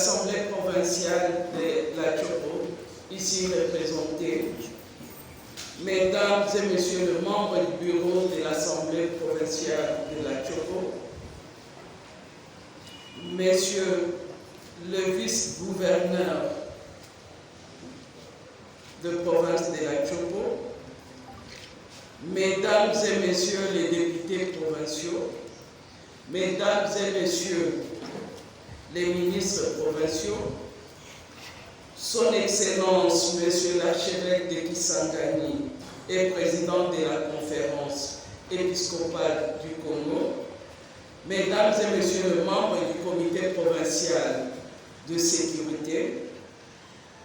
l'Assemblée provinciale de la Tchoko, ici représentée, Mesdames et Messieurs les membres du bureau de l'Assemblée provinciale de la Tchoko, Messieurs le vice-gouverneur de province de la Tchoko, Mesdames et Messieurs les députés provinciaux, Mesdames et Messieurs les ministres provinciaux, Son Excellence Monsieur l'archevêque de Kisangani et président de la conférence épiscopale du Congo, Mesdames et Messieurs les membres du comité provincial de sécurité,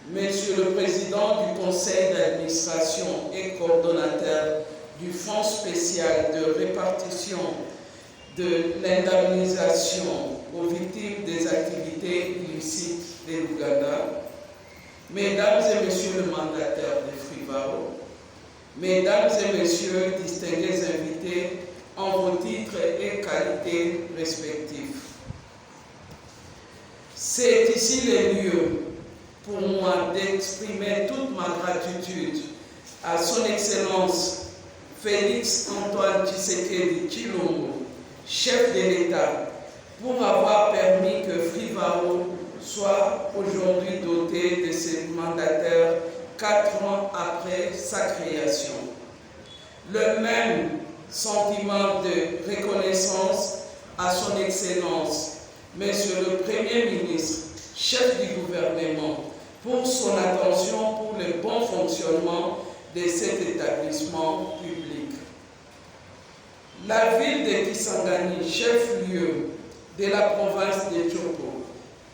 Monsieur le Président du Conseil d'administration et coordonnateur du Fonds spécial de répartition de l'indemnisation aux victimes des activités illicites de l'Ouganda, Mesdames et Messieurs le mandataire de Frivao, Mesdames et Messieurs distingués invités en vos titres et qualités respectifs. C'est ici le lieu pour moi d'exprimer toute ma gratitude à Son Excellence Félix Antoine Tshisekedi Tshilombo, chef de l'État, pour avoir permis que Frivao soit aujourd'hui doté de ce mandataire 4 ans après sa création. Le même sentiment de reconnaissance à Son Excellence, Monsieur le Premier ministre, chef du gouvernement, pour son attention pour le bon fonctionnement de cet établissement public. La ville de Kisangani, chef-lieu de la province de Tchoko,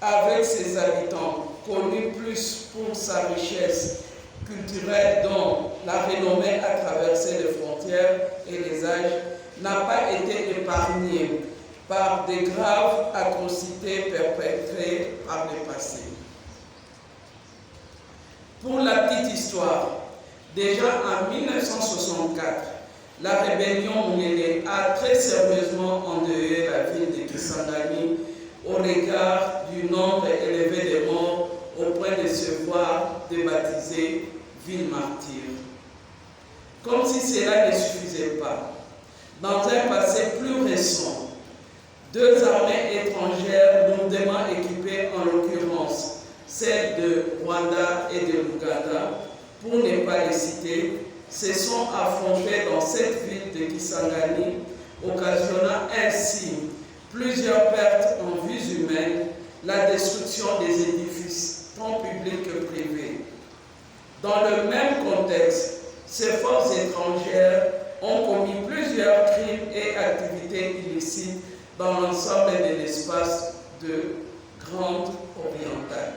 avec ses habitants, connus plus pour sa richesse culturelle dont la renommée a traversé les frontières et les âges, n'a pas été épargnée par de graves atrocités perpétrées par le passé. Pour la petite histoire, déjà en 1964, la rébellion Mounélé a très sérieusement endeuillé la ville de Kisangani au regard du nombre élevé de morts au point de se voir débaptisée ville martyre. Comme si cela ne suffisait pas, dans un passé plus récent, 2 armées étrangères lourdement équipées, en l'occurrence celles de Rwanda et de l'Ouganda, pour ne pas les citer, se sont affrontées dans cette ville de Kisangani, occasionnant ainsi plusieurs pertes en vies humaines, la destruction des édifices, tant publics que privés. Dans le même contexte, ces forces étrangères ont commis plusieurs crimes et activités illicites dans l'ensemble de l'espace de Grande Orientale.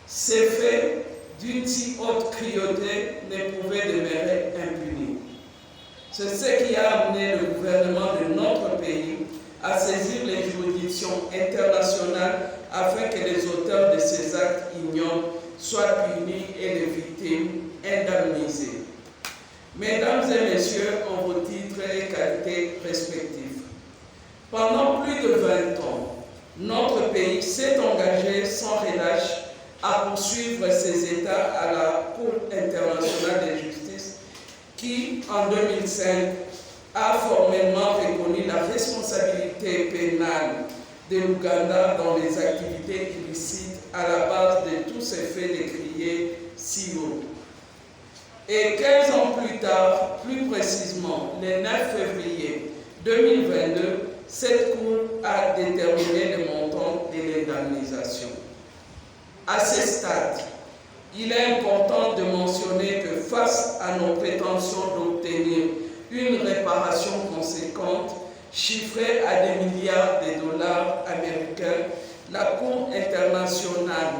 Ces faits d'une si haute cruauté ne pouvaient demeurer impunis. C'est ce qui a amené le gouvernement de notre pays à saisir les juridictions internationales afin que les auteurs de ces actes ignobles soient punis et les victimes indemnisées. Mesdames et Messieurs, en vos titres et qualités respectifs, pendant plus de 20 ans, notre pays s'est engagé sans relâche à poursuivre ses États à la Cour internationale de justice qui, en 2005, a formellement reconnu la responsabilité pénale de l'Ouganda dans les activités illicites à la base de tous ces faits décriés si haut. Et 15 ans plus tard, plus précisément le 9 février 2022, cette Cour a déterminé le montant de l'indemnisation. À ce stade, il est important de mentionner que face à nos prétentions d'obtenir une réparation conséquente, chiffrée à des milliards de dollars américains, la Cour internationale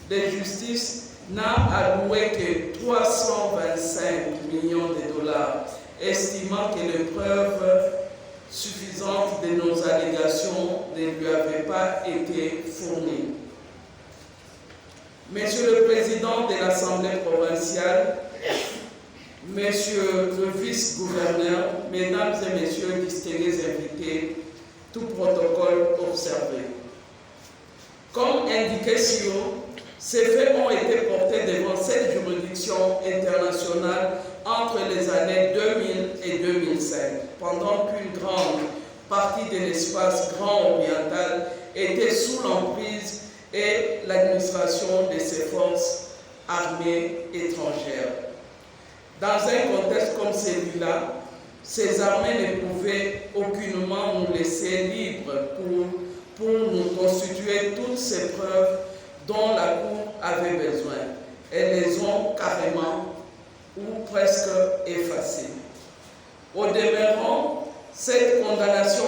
de justice n'a alloué que 325 millions de dollars, estimant que les preuves suffisantes de nos allégations ne lui avaient pas été fournies. Monsieur le Président de l'Assemblée provinciale, Monsieur le vice-gouverneur, Mesdames et Messieurs distingués invités, tout protocole observé. Comme indiqué ci haut, ces faits ont été portés devant cette juridiction internationale entre les années 2000 et 2005, pendant qu'une grande partie de l'espace grand oriental était sous l'emprise et l'administration de ces forces armées étrangères. Dans un contexte comme celui-là, ces armées ne pouvaient aucunement nous laisser libres pour nous constituer toutes ces preuves dont la Cour avait besoin. Elles les ont carrément ou presque effacées. Au demeurant, cette condamnation